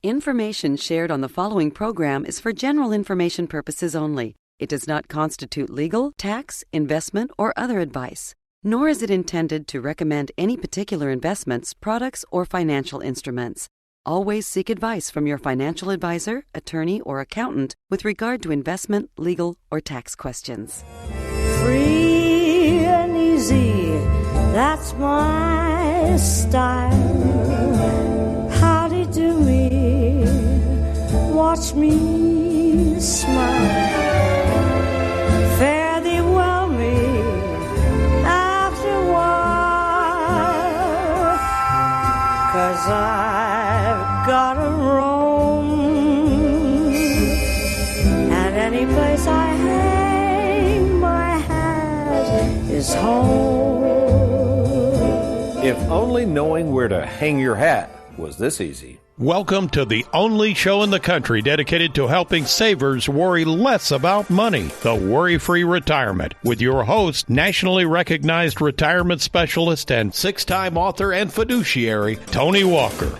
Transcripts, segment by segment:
Information shared on the following program is for general information purposes only. It does not constitute legal, tax, investment, or other advice, nor is it intended to recommend any particular investments, products, or financial instruments. Always seek advice from your financial advisor, attorney, or accountant with regard to investment, legal, or tax questions. Free and easy, that's my style. Howdy do me, watch me smile. Fare thee well me after a while, 'cause I've gotta roam, and any place I hang my hat is home. If only knowing where to hang your hat was this easy. Welcome to the only show in the country dedicated to helping savers worry less about money, the Worry-Free Retirement, with your host, nationally recognized retirement specialist and six-time author and fiduciary, Tony Walker.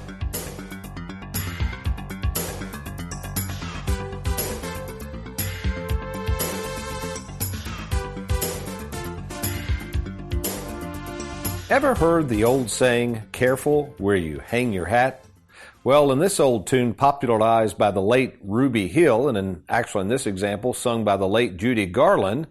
Ever heard the old saying, careful where you hang your hat? Well, in this old tune popularized by the late Ruby Hill, and in this example sung by the late Judy Garland,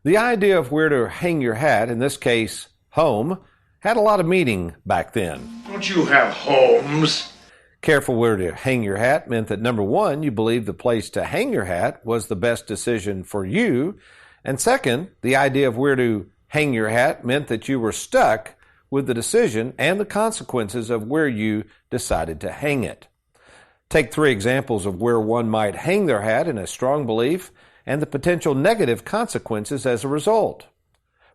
the idea of where to hang your hat, in this case, home, had a lot of meaning back then. Don't you have homes? Careful where to hang your hat meant that, number one, you believed the place to hang your hat was the best decision for you, and second, the idea of where to hang your hat meant that you were stuck with the decision and the consequences of where you decided to hang it. Take three examples of where one might hang their hat in a strong belief and the potential negative consequences as a result.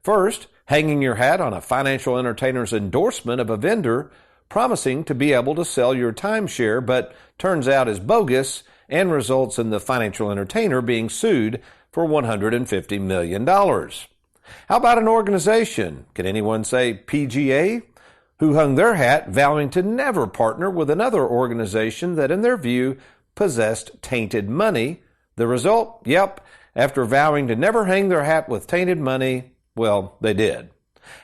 First, hanging your hat on a financial entertainer's endorsement of a vendor promising to be able to sell your timeshare, but turns out is bogus and results in the financial entertainer being sued for $150 million. How about an organization, can anyone say PGA, who hung their hat vowing to never partner with another organization that in their view possessed tainted money? The result? Yep, after vowing to never hang their hat with tainted money, well, they did.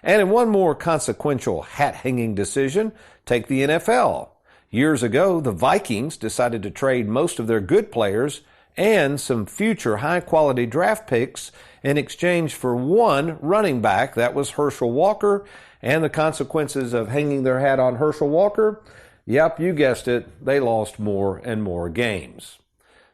And in one more consequential hat-hanging decision, take the NFL. Years ago, the Vikings decided to trade most of their good players and some future high-quality draft picks in exchange for one running back. That was Herschel Walker. And the consequences of hanging their hat on Herschel Walker? Yep, you guessed it, they lost more and more games.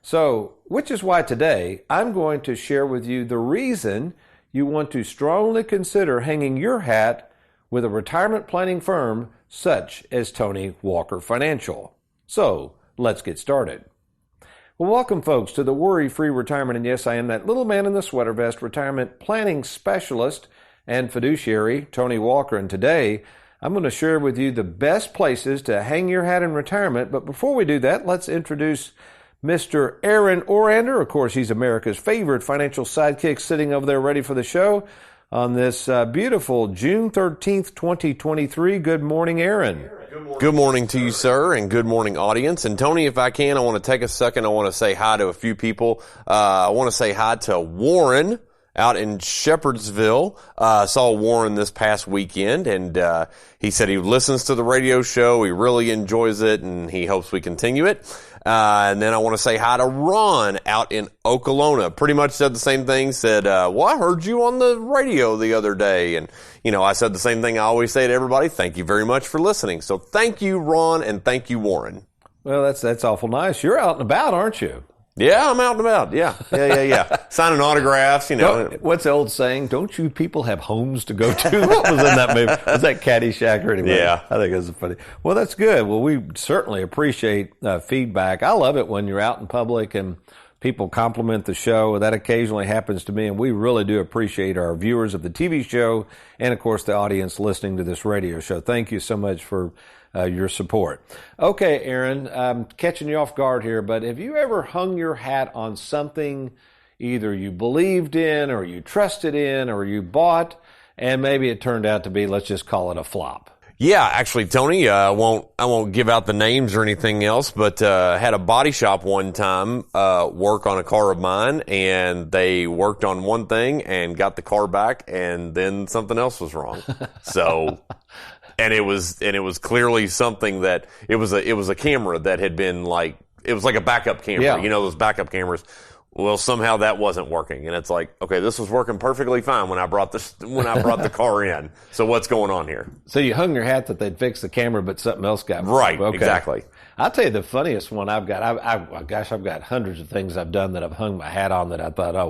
So, which is why today I'm going to share with you the reason you want to strongly consider hanging your hat with a retirement planning firm such as Tony Walker Financial. So, let's get started. Well, welcome, folks, to the Worry-Free Retirement, and yes, I am that little man in the sweater vest retirement planning specialist and fiduciary, Tony Walker, and today I'm going to share with you the best places to hang your hat in retirement. But before we do that, let's introduce Mr. Aaron Orander. Of course, he's America's favorite financial sidekick, sitting over there ready for the show on this beautiful June 13th, 2023. Good morning, Aaron. Good morning to you, sir, and good morning, audience. And Tony, if I can, I want to take a second. I want to say hi to a few people. I want to say hi to Warren out in Shepherdsville. Saw Warren this past weekend, and he said he listens to the radio show. He really enjoys it, and he hopes we continue it. And then I want to say hi to Ron out in Okolona. Pretty much said the same thing. Said, well, I heard you on the radio the other day. And, I said the same thing I always say to everybody. Thank you very much for listening. So thank you, Ron, and thank you, Warren. Well, that's awful nice. You're out and about, aren't you? Yeah, I'm out and about. Yeah. Signing autographs, What's the old saying? Don't you people have homes to go to? What was in that movie? Was that Caddyshack or anything? Yeah. I think it was funny. Well, that's good. Well, we certainly appreciate feedback. I love it when you're out in public and people compliment the show. That occasionally happens to me, and we really do appreciate our viewers of the TV show and, of course, the audience listening to this radio show. Thank you so much for your support. Okay, Aaron, I'm catching you off guard here, but have you ever hung your hat on something either you believed in or you trusted in or you bought, and maybe it turned out to be, let's just call it a flop? Yeah, actually, Tony, I won't give out the names or anything else, but had a body shop one time work on a car of mine, and they worked on one thing and got the car back, and then something else was wrong. So, and it was clearly something that it was a camera that had been like, it was like a backup camera, Yeah. you know, those backup cameras. Well, somehow that wasn't working, and it's like, okay, this was working perfectly fine when I brought the car in. So what's going on here? So you hung your hat that they'd fix the camera, but something else got Right, okay. exactly. I'll tell you the funniest one I've got. I've got hundreds of things I've done that I've hung my hat on that I thought, oh,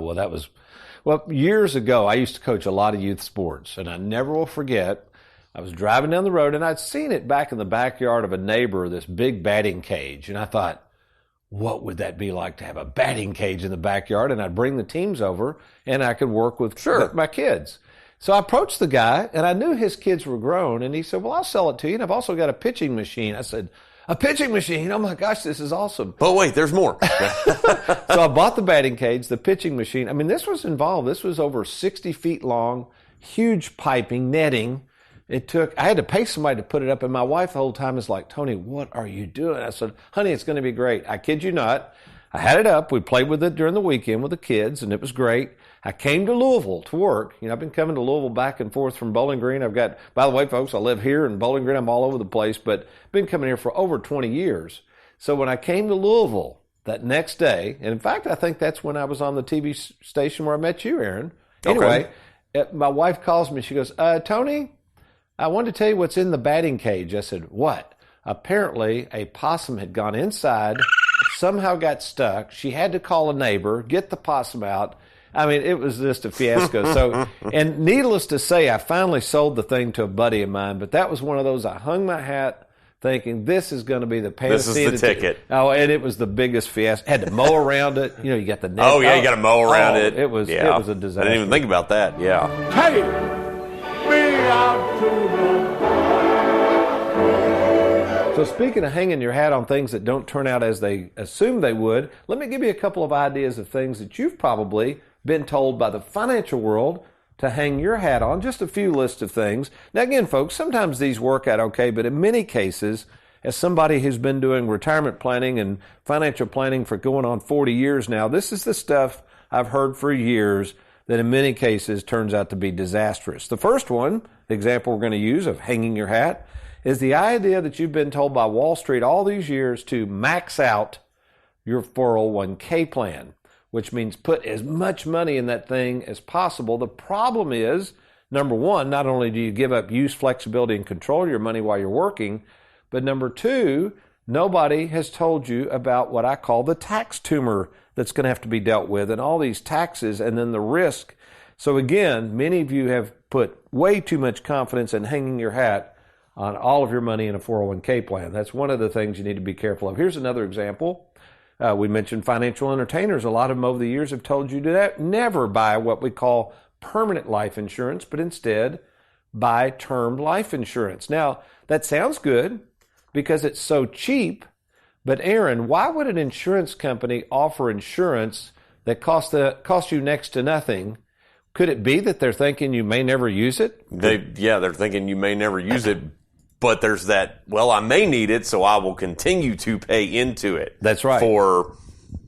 well, years ago, I used to coach a lot of youth sports, and I never will forget, I was driving down the road, and I'd seen it back in the backyard of a neighbor, this big batting cage, and I thought, what would that be like to have a batting cage in the backyard? And I'd bring the teams over, and I could work with my kids. So I approached the guy, and I knew his kids were grown, and he said, well, I'll sell it to you, and I've also got a pitching machine. I said, a pitching machine? Oh, my gosh, this is awesome. But wait, there's more. So I bought the batting cage, the pitching machine. I mean, this was involved. This was over 60 feet long, huge piping, netting. I had to pay somebody to put it up, and my wife the whole time is like, Tony, what are you doing? I said, honey, it's going to be great. I kid you not. I had it up. We played with it during the weekend with the kids, and it was great. I came to Louisville to work. You know, I've been coming to Louisville back and forth from Bowling Green. By the way, folks, I live here in Bowling Green. I'm all over the place, but been coming here for over 20 years. So when I came to Louisville that next day, and in fact, I think that's when I was on the TV station where I met you, Aaron. Anyway, my wife calls me. She goes, Tony, I wanted to tell you what's in the batting cage. I said, what? Apparently, a possum had gone inside, somehow got stuck. She had to call a neighbor, get the possum out. I mean, it was just a fiasco. So, and needless to say, I finally sold the thing to a buddy of mine, but that was one of those, I hung my hat thinking, this is going to be the panacea. This is the ticket. Oh, and it was the biggest fiasco. Had to mow around it. You know, you got the net. Oh, yeah, you got to mow around it. It was a disaster. I didn't even think about that, yeah. Take me out to So speaking of hanging your hat on things that don't turn out as they assume they would, let me give you a couple of ideas of things that you've probably been told by the financial world to hang your hat on. Just a few lists of things. Now again, folks, sometimes these work out okay, but in many cases, as somebody who's been doing retirement planning and financial planning for going on 40 years now, this is the stuff I've heard for years that in many cases turns out to be disastrous. The first one, the example we're going to use of hanging your hat, is the idea that you've been told by Wall Street all these years to max out your 401k plan, which means put as much money in that thing as possible. The problem is, number one, not only do you give up use, flexibility, and control of your money while you're working, but number two, nobody has told you about what I call the tax tumor that's going to have to be dealt with, and all these taxes and then the risk. So again, many of you have put way too much confidence in hanging your hat on all of your money in a 401k plan. That's one of the things you need to be careful of. Here's another example. We mentioned financial entertainers. A lot of them over the years have told you to never buy what we call permanent life insurance, but instead buy term life insurance. Now, that sounds good because it's so cheap, but Aaron, why would an insurance company offer insurance that costs you next to nothing? Could it be that they're thinking you may never use it? They're thinking you may never use it, but there's that, well, I may need it, so I will continue to pay into it. That's right. For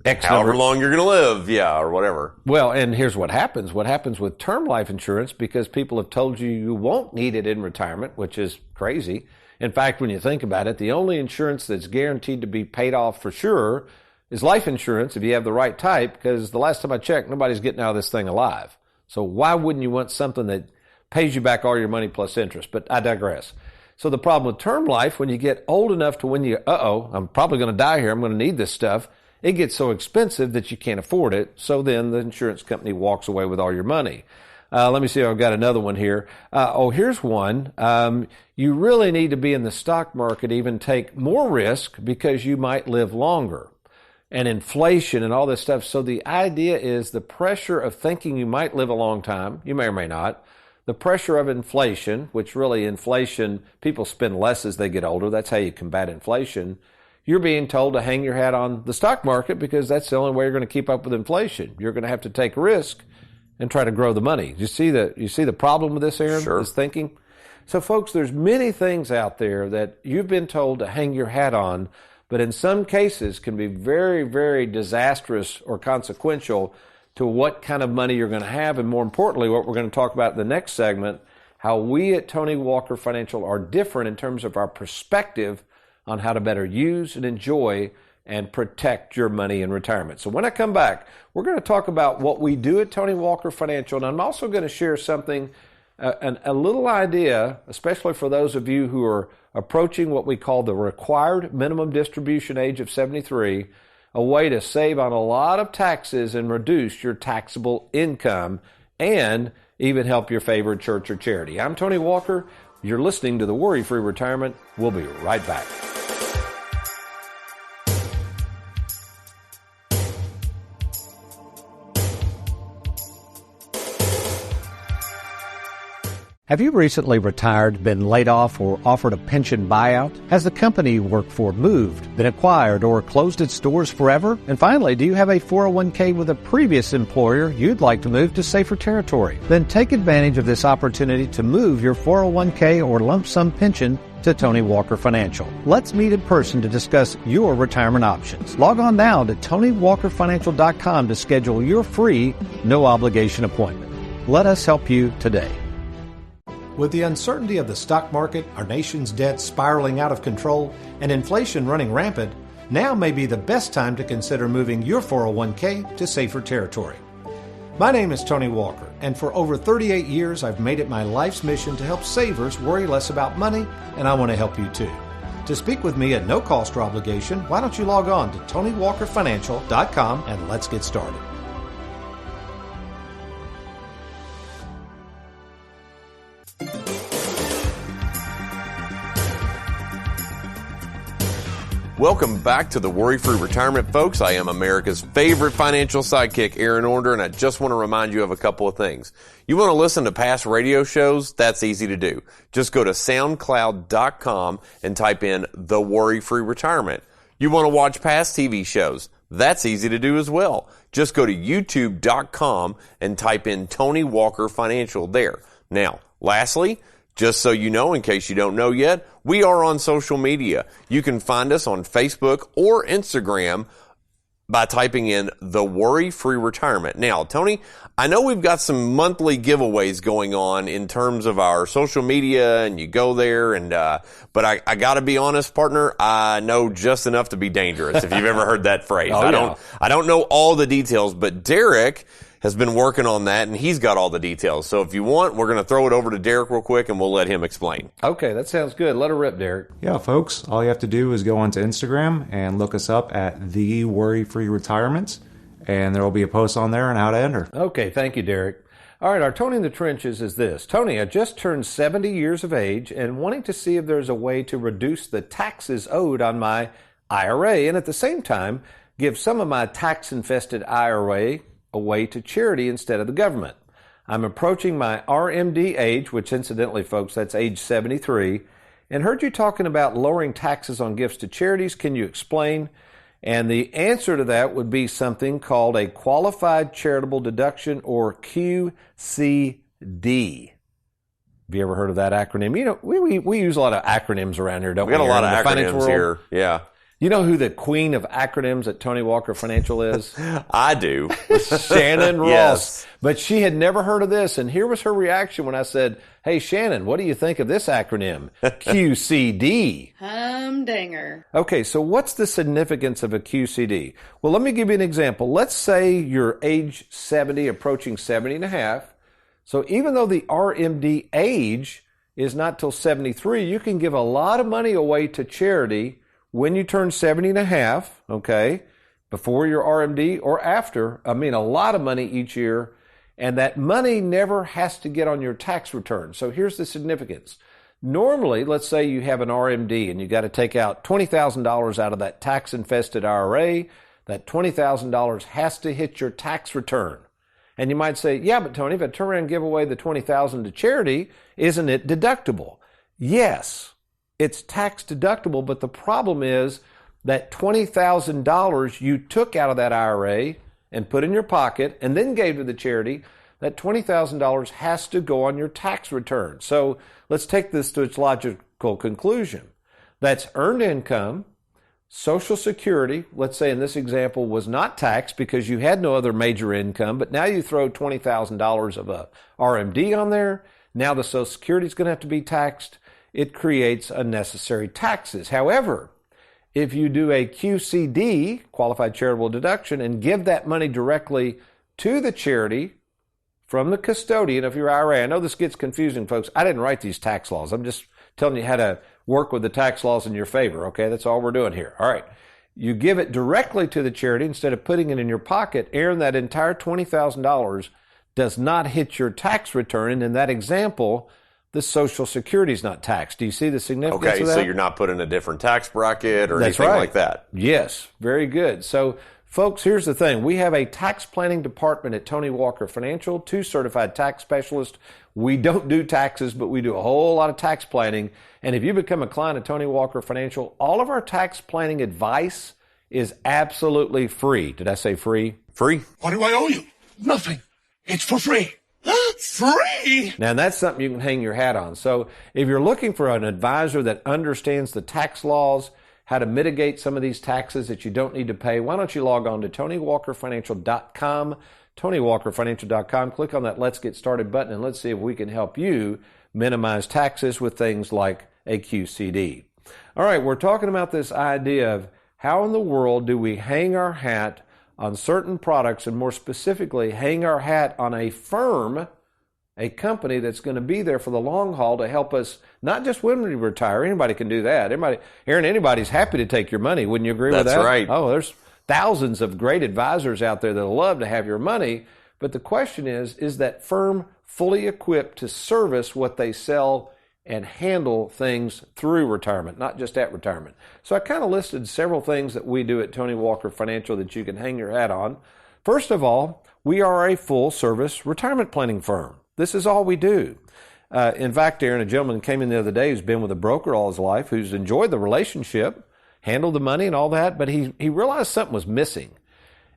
however long you're going to live, or whatever. Well, and here's what happens. What happens with term life insurance, because people have told you you won't need it in retirement, which is crazy. In fact, when you think about it, the only insurance that's guaranteed to be paid off for sure is life insurance if you have the right type, because the last time I checked, nobody's getting out of this thing alive. So why wouldn't you want something that pays you back all your money plus interest? But I digress. So the problem with term life, when you get old enough to when you, I'm probably going to die here, I'm going to need this stuff, it gets so expensive that you can't afford it. So then the insurance company walks away with all your money. Let me see, I've got another one here. Here's one. You really need to be in the stock market, even take more risk because you might live longer. And inflation and all this stuff. So the idea is the pressure of thinking you might live a long time, you may or may not, the pressure of inflation, which really inflation, people spend less as they get older. That's how you combat inflation. You're being told to hang your hat on the stock market because that's the only way you're going to keep up with inflation. You're going to have to take risk and try to grow the money. You see the problem with this, Aaron? Sure. This thinking? So folks, there's many things out there that you've been told to hang your hat on, but in some cases can be very, very disastrous or consequential to what kind of money you're going to have, and more importantly, what we're going to talk about in the next segment, how we at Tony Walker Financial are different in terms of our perspective on how to better use and enjoy and protect your money in retirement. So when I come back, we're going to talk about what we do at Tony Walker Financial, and I'm also going to share something, a little idea, especially for those of you who are approaching what we call the required minimum distribution age of 73, a way to save on a lot of taxes and reduce your taxable income and even help your favorite church or charity. I'm Tony Walker. You're listening to The Worry-Free Retirement. We'll be right back. Have you recently retired, been laid off, or offered a pension buyout? Has the company you work for moved, been acquired, or closed its doors forever? And finally, do you have a 401k with a previous employer you'd like to move to safer territory? Then take advantage of this opportunity to move your 401k or lump sum pension to Tony Walker Financial. Let's meet in person to discuss your retirement options. Log on now to TonyWalkerFinancial.com to schedule your free, no obligation appointment. Let us help you today. With the uncertainty of the stock market, our nation's debt spiraling out of control, and inflation running rampant, now may be the best time to consider moving your 401k to safer territory. My name is Tony Walker, and for over 38 years I've made it my life's mission to help savers worry less about money, and I want to help you too. To speak with me at no cost or obligation, why don't you log on to TonyWalkerFinancial.com and let's get started. Welcome back to the Worry-Free Retirement, folks. I am America's favorite financial sidekick, Aaron Ornder, and I just want to remind you of a couple of things. You want to listen to past radio shows? That's easy to do. Just go to SoundCloud.com and type in The Worry-Free Retirement. You want to watch past TV shows? That's easy to do as well. Just go to YouTube.com and type in Tony Walker Financial there. Now, lastly, just so you know, in case you don't know yet, we are on social media. You can find us on Facebook or Instagram by typing in The Worry-Free Retirement. Now, Tony, I know we've got some monthly giveaways going on in terms of our social media, and you go there, and but I got to be honest, partner, I know just enough to be dangerous, if you've ever heard that phrase. I don't know all the details, but Derek has been working on that, and he's got all the details. So if you want, we're going to throw it over to Derek real quick, and we'll let him explain. Okay, that sounds good. Let her rip, Derek. Yeah, folks, all you have to do is go onto Instagram and look us up at The Worry-Free Retirement, and there will be a post on there on how to enter. Okay, thank you, Derek. All right, our Tony in the Trenches is this. Tony, I just turned 70 years of age and wanting to see if there's a way to reduce the taxes owed on my IRA and at the same time give some of my tax-infested IRA away to charity instead of the government. I'm approaching my RMD age, which incidentally, folks, that's age 73, and heard you talking about lowering taxes on gifts to charities. Can you explain? And the answer to that would be something called a Qualified Charitable Deduction, or QCD. Have you ever heard of that acronym? You know, we use a lot of acronyms around here, don't we? We got a lot of acronyms here. Yeah. You know who the queen of acronyms at Tony Walker Financial is? I do. Shannon Ross. Yes. But she had never heard of this, and here was her reaction when I said, hey, Shannon, what do you think of this acronym? QCD. Humdinger. Okay, so what's the significance of a QCD? Well, let me give you an example. Let's say you're age 70, approaching 70 and a half. So even though the RMD age is not till 73, you can give a lot of money away to charity when you turn 70 and a half, okay, before your RMD or after. I mean, a lot of money each year, and that money never has to get on your tax return. So here's the significance. Normally, let's say you have an RMD and you got to take out $20,000 out of that tax-infested IRA. That $20,000 has to hit your tax return. And you might say, yeah, but Tony, if I turn around and give away the $20,000 to charity, isn't it deductible? Yes. It's tax deductible, but the problem is that $20,000 you took out of that IRA and put in your pocket and then gave to the charity, that $20,000 has to go on your tax return. So let's take this to its logical conclusion. That's earned income. Social Security, let's say in this example, was not taxed because you had no other major income, but now you throw $20,000 of a RMD on there. Now the Social Security is going to have to be taxed. It creates unnecessary taxes. However, if you do a QCD, qualified charitable deduction, and give that money directly to the charity from the custodian of your IRA, I know this gets confusing, folks. I didn't write these tax laws. I'm just telling you how to work with the tax laws in your favor, okay? That's all we're doing here. All right. You give it directly to the charity instead of putting it in your pocket. Aaron, that entire $20,000 does not hit your tax return. And in that example, the Social Security is not taxed. Do you see the significance of that? Okay, so you're not put in a different tax bracket or That's anything right. like that. Yes, very good. So, folks, here's the thing. We have a tax planning department at Tony Walker Financial, 2 certified tax specialists. We don't do taxes, but we do a whole lot of tax planning. And if you become a client of Tony Walker Financial, all of our tax planning advice is absolutely free. Did I say free? Free. What do I owe you? Nothing. It's for free. Free? Now, that's something you can hang your hat on. So if you're looking for an advisor that understands the tax laws, how to mitigate some of these taxes that you don't need to pay, why don't you log on to TonyWalkerFinancial.com, TonyWalkerFinancial.com, click on that Let's Get Started button, and let's see if we can help you minimize taxes with things like a QCD. All right, we're talking about this idea of how in the world do we hang our hat on certain products, and more specifically, hang our hat on a firm, a company that's going to be there for the long haul to help us, not just when we retire. Anybody can do that. Anybody's happy to take your money. Wouldn't you agree with that? That's right. Oh, there's thousands of great advisors out there that'll love to have your money. But the question is that firm fully equipped to service what they sell and handle things through retirement, not just at retirement? So I kind of listed several things that we do at Tony Walker Financial that you can hang your hat on. First of all, we are a full-service retirement planning firm. This is all we do. In fact, Aaron, a gentleman came in the other day who's been with a broker all his life, who's enjoyed the relationship, handled the money and all that, but he realized something was missing.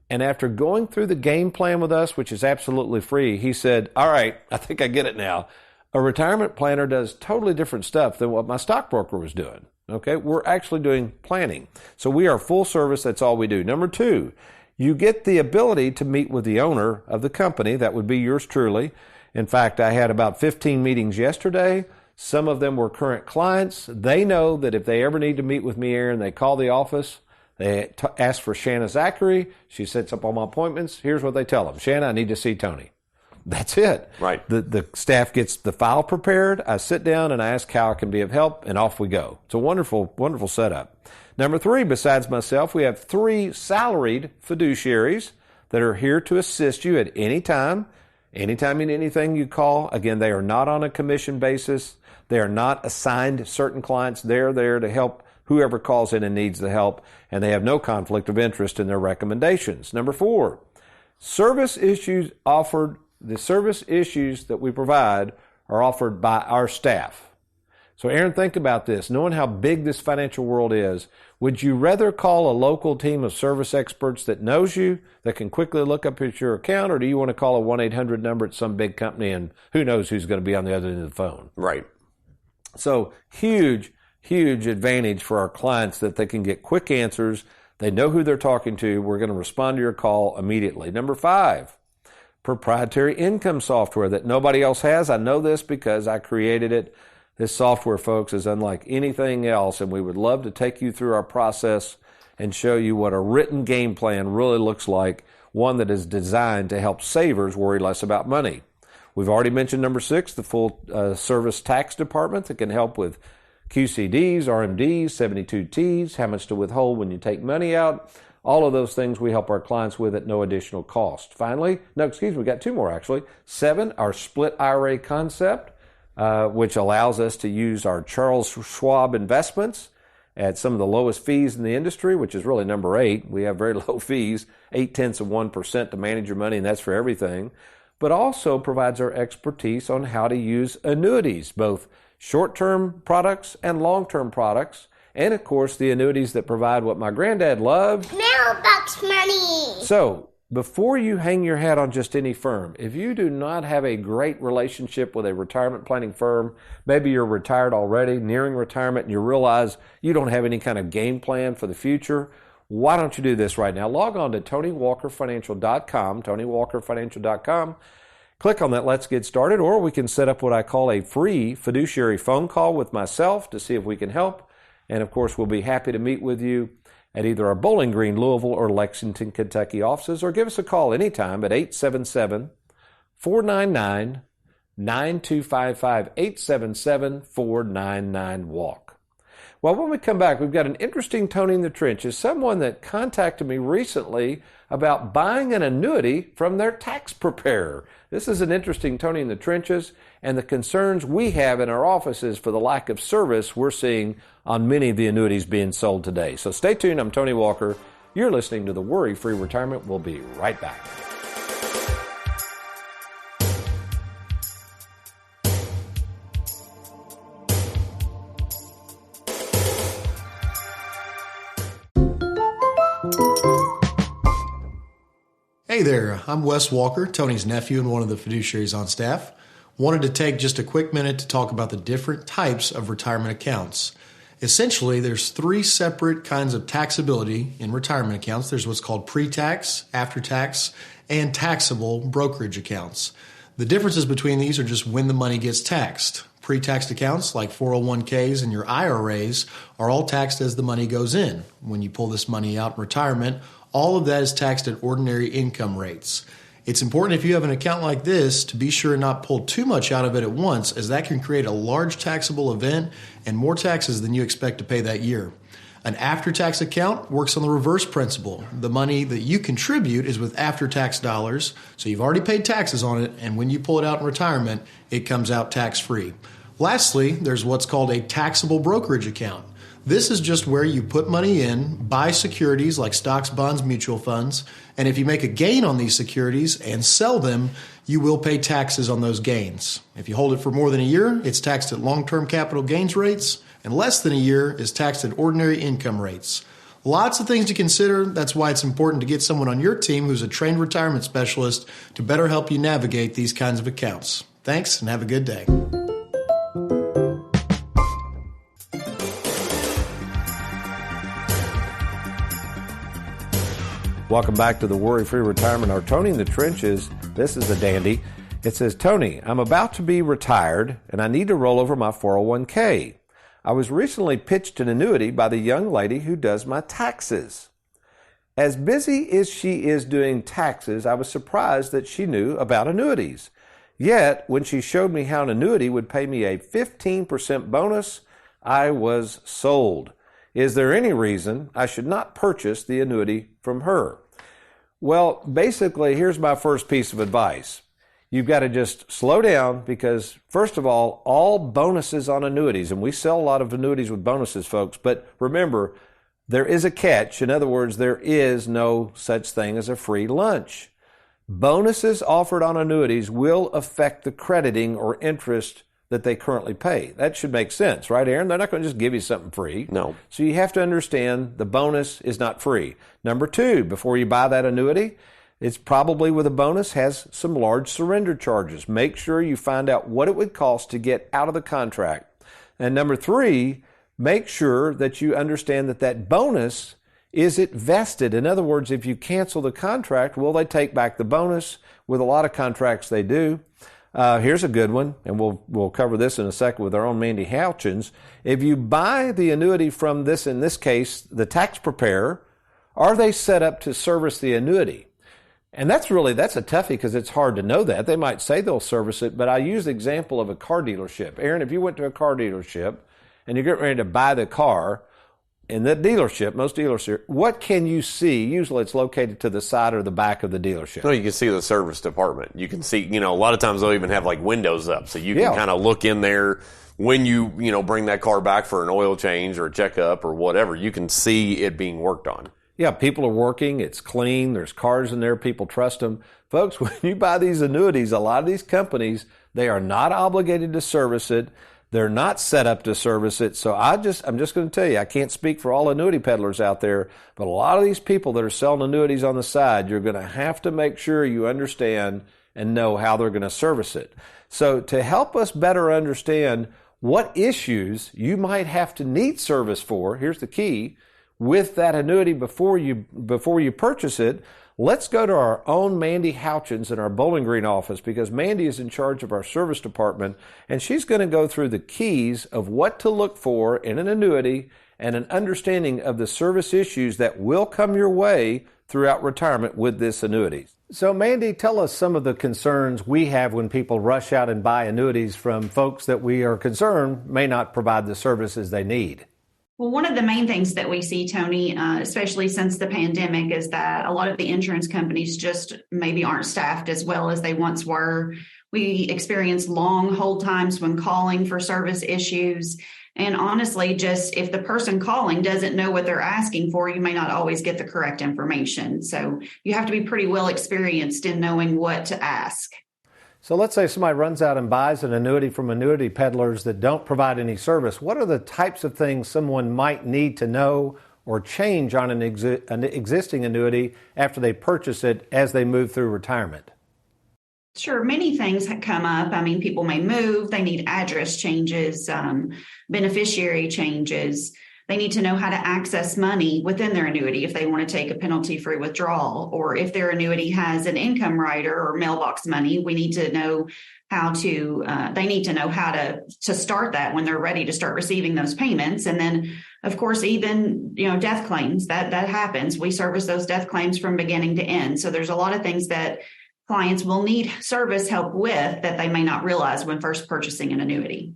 And after going through the game plan with us, which is absolutely free, he said, all right, I think I get it now. A retirement planner does totally different stuff than what my stockbroker was doing. Okay, we're actually doing planning. So we are full service. That's all we do. Number 2, you get the ability to meet with the owner of the company. That would be yours truly. In fact, I had about 15 meetings yesterday. Some of them were current clients. They know that if they ever need to meet with me, Aaron, they call the office. They ask for Shanna Zachary. She sets up all my appointments. Here's what they tell them. Shanna, I need to see Tony. That's it. Right. The staff gets the file prepared. I sit down and I ask how I can be of help, and off we go. It's a wonderful, wonderful setup. Number 3, besides myself, we have 3 salaried fiduciaries that are here to assist you at any time. Anytime in anything you call. Again, they are not on a commission basis. They are not assigned certain clients. They're there to help whoever calls in and needs the help, and they have no conflict of interest in their recommendations. Number 4, service issues offered. The service issues that we provide are offered by our staff. So, Aaron, think about this. Knowing how big this financial world is, would you rather call a local team of service experts that knows you, that can quickly look up at your account, or do you want to call a 1-800 number at some big company and who knows who's going to be on the other end of the phone? Right. So, huge advantage for our clients that they can get quick answers. They know who they're talking to. We're going to respond to your call immediately. Number 5, proprietary income software that nobody else has. I know this because I created it. This software, folks, is unlike anything else, and we would love to take you through our process and show you what a written game plan really looks like, one that is designed to help savers worry less about money. We've already mentioned number 6, the full service tax department that can help with QCDs, RMDs, 72Ts, how much to withhold when you take money out. All of those things we help our clients with at no additional cost. Finally, we got 2 more actually. 7, our split IRA concept, which allows us to use our Charles Schwab investments at some of the lowest fees in the industry, which is really number 8. We have very low fees, 0.8% to manage your money, and that's for everything. But also provides our expertise on how to use annuities, both short-term products and long-term products. And, of course, the annuities that provide what my granddad loved. Mailbox money. So, before you hang your hat on just any firm, if you do not have a great relationship with a retirement planning firm, maybe you're retired already, nearing retirement, and you realize you don't have any kind of game plan for the future, why don't you do this right now? Log on to TonyWalkerFinancial.com, TonyWalkerFinancial.com. Click on that Let's Get Started, or we can set up what I call a free fiduciary phone call with myself to see if we can help. And of course, we'll be happy to meet with you at either our Bowling Green, Louisville, or Lexington, Kentucky offices, or give us a call anytime at 877-499-9255, 877-499-WALK. Well, when we come back, we've got an interesting Tony in the Trenches, someone that contacted me recently about buying an annuity from their tax preparer. This is an interesting Tony in the Trenches, and the concerns we have in our offices for the lack of service we're seeing on many of the annuities being sold today. So stay tuned. I'm Tony Walker. You're listening to The Worry-Free Retirement. We'll be right back. Hey there, I'm Wes Walker, Tony's nephew and one of the fiduciaries on staff. Wanted to take just a quick minute to talk about the different types of retirement accounts. Essentially, there's three separate kinds of taxability in retirement accounts. There's what's called pre-tax, after-tax, and taxable brokerage accounts. The differences between these are just when the money gets taxed. Pre-taxed accounts like 401ks and your IRAs are all taxed as the money goes in. When you pull this money out in retirement, all of that is taxed at ordinary income rates. It's important if you have an account like this to be sure not pull too much out of it at once, as that can create a large taxable event and more taxes than you expect to pay that year. An after-tax account works on the reverse principle. The money that you contribute is with after-tax dollars, so you've already paid taxes on it, and when you pull it out in retirement, it comes out tax-free. Lastly, there's what's called a taxable brokerage account. This is just where you put money in, buy securities like stocks, bonds, mutual funds, and if you make a gain on these securities and sell them, you will pay taxes on those gains. If you hold it for more than a year, it's taxed at long-term capital gains rates, and less than a year is taxed at ordinary income rates. Lots of things to consider. That's why it's important to get someone on your team who's a trained retirement specialist to better help you navigate these kinds of accounts. Thanks, and have a good day. Welcome back to the Worry-Free Retirement. Our Tony in the Trenches, this is a dandy. It says, Tony, I'm about to be retired and I need to roll over my 401k. I was recently pitched an annuity by the young lady who does my taxes. As busy as she is doing taxes, I was surprised that she knew about annuities. Yet, when she showed me how an annuity would pay me a 15% bonus, I was sold. Is there any reason I should not purchase the annuity from her? Well, basically, here's my first piece of advice. You've got to just slow down because, first of all bonuses on annuities, and we sell a lot of annuities with bonuses, folks, but remember, there is a catch. In other words, there is no such thing as a free lunch. Bonuses offered on annuities will affect the crediting or interest that they currently pay. That should make sense, right, Aaron? They're not going to just give you something free. No. So you have to understand the bonus is not free. Number two, before you buy that annuity, it's probably with a bonus has some large surrender charges. Make sure you find out what it would cost to get out of the contract. And number three, make sure that you understand that that bonus, is it vested? In other words, if you cancel the contract, will they take back the bonus? With a lot of contracts, they do. Here's a good one, and we'll cover this in a second with our own Mandy Houchins. If you buy the annuity from this, in this case, the tax preparer, are they set up to service the annuity? And that's a toughie because it's hard to know that. They might say they'll service it, but I use the example of a car dealership. Aaron, if you went to a car dealership and you're getting ready to buy the car, in the dealership, most dealerships, what can you see? Usually it's located to the side or the back of the dealership. No, you can see the service department. You can see, a lot of times they'll even have like windows up so you can kind of look in there when you bring that car back for an oil change or a checkup or whatever. You can see it being worked on. Yeah, people are working. It's clean. There's cars in there. People trust them. Folks, when you buy these annuities, a lot of these companies, they are not obligated to service it. They're not set up to service it. So I'm just going to tell you, I can't speak for all annuity peddlers out there, but a lot of these people that are selling annuities on the side, you're going to have to make sure you understand and know how they're going to service it. So to help us better understand what issues you might have to need service for, here's the key, with that annuity before you purchase it, let's go to our own Mandy Houchins in our Bowling Green office, because Mandy is in charge of our service department, and she's going to go through the keys of what to look for in an annuity and an understanding of the service issues that will come your way throughout retirement with this annuity. So Mandy, tell us some of the concerns we have when people rush out and buy annuities from folks that we are concerned may not provide the services they need. Well, one of the main things that we see, Tony, especially since the pandemic, is that a lot of the insurance companies just maybe aren't staffed as well as they once were. We experience long hold times when calling for service issues. And honestly, just if the person calling doesn't know what they're asking for, you may not always get the correct information. So you have to be pretty well experienced in knowing what to ask. So let's say somebody runs out and buys an annuity from annuity peddlers that don't provide any service. What are the types of things someone might need to know or change on an existing annuity after they purchase it as they move through retirement? Sure. Many things come up. I mean, people may move. They need address changes, beneficiary changes. They need to know how to access money within their annuity if they want to take a penalty-free withdrawal, or if their annuity has an income rider or mailbox money, we need to know how to, they need to know how to start that when they're ready to start receiving those payments. And then, of course, even, death claims, that happens. We service those death claims from beginning to end. So there's a lot of things that clients will need service help with that they may not realize when first purchasing an annuity.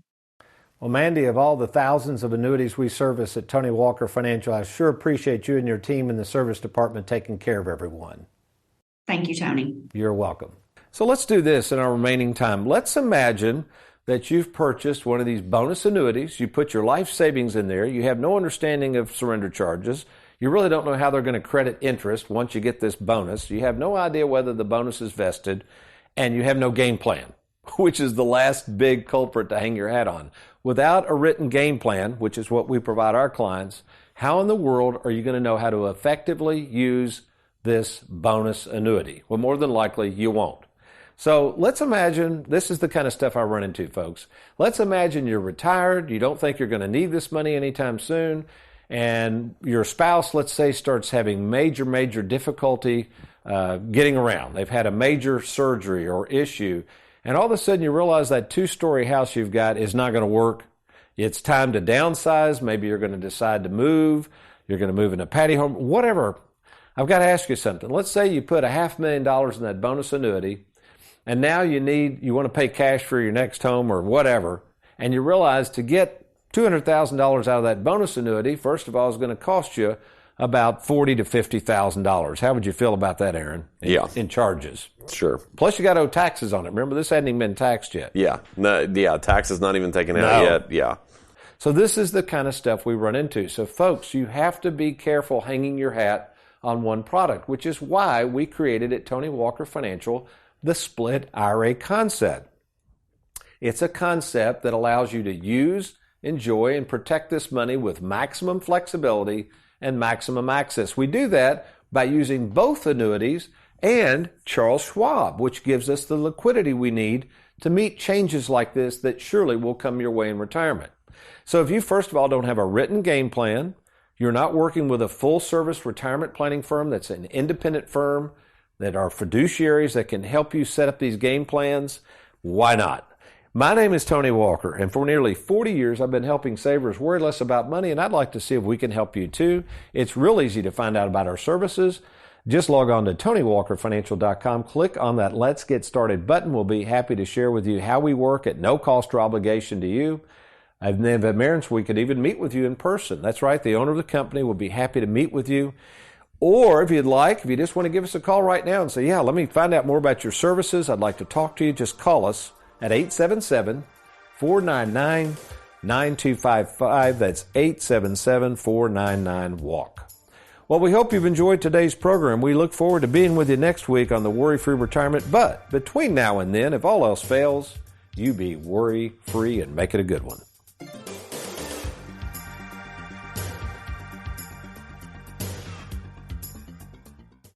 Well, Mandy, of all the thousands of annuities we service at Tony Walker Financial, I sure appreciate you and your team in the service department taking care of everyone. Thank you, Tony. You're welcome. So let's do this in our remaining time. Let's imagine that you've purchased one of these bonus annuities. You put your life savings in there. You have no understanding of surrender charges. You really don't know how they're going to credit interest once you get this bonus. You have no idea whether the bonus is vested, and you have no game plan, which is the last big culprit to hang your hat on. Without a written game plan, which is what we provide our clients, how in the world are you going to know how to effectively use this bonus annuity? Well, more than likely, you won't. So let's imagine, this is the kind of stuff I run into, folks. Let's imagine you're retired, you don't think you're going to need this money anytime soon, and your spouse, let's say, starts having major difficulty getting around. They've had a major surgery or issue, and all of a sudden you realize that 2-story house you've got is not going to work. It's time to downsize. Maybe you're going to decide to move. You're going to move in a patio home, whatever. I've got to ask you something. Let's say you put $500,000 in that bonus annuity, and now you want to pay cash for your next home or whatever, and you realize to get $200,000 out of that bonus annuity, first of all, is going to cost you about $40,000 to $50,000. How would you feel about that, Aaron? In charges. Sure. Plus, you got to owe taxes on it. Remember, this hadn't even been taxed yet. Yeah. Tax is not even taken out yet. Yeah. So this is the kind of stuff we run into. So, folks, you have to be careful hanging your hat on one product, which is why we created at Tony Walker Financial the split IRA concept. It's a concept that allows you to use, enjoy, and protect this money with maximum flexibility and maximum access. We do that by using both annuities and Charles Schwab, which gives us the liquidity we need to meet changes like this that surely will come your way in retirement. So if you, first of all, don't have a written game plan, you're not working with a full-service retirement planning firm that's an independent firm, that are fiduciaries that can help you set up these game plans, why not? My name is Tony Walker, and for nearly 40 years, I've been helping savers worry less about money, and I'd like to see if we can help you too. It's real easy to find out about our services. Just log on to TonyWalkerFinancial.com, click on that Let's Get Started button. We'll be happy to share with you how we work at no cost or obligation to you. And then, Marins, we could even meet with you in person. That's right, the owner of the company will be happy to meet with you. Or if you'd like, if you just want to give us a call right now and say, yeah, let me find out more about your services, I'd like to talk to you, just call us at 877-499-9255. That's 877-499-WALK. Well, we hope you've enjoyed today's program. We look forward to being with you next week on the Worry-Free Retirement. But between now and then, if all else fails, You be worry-free and make it a good one.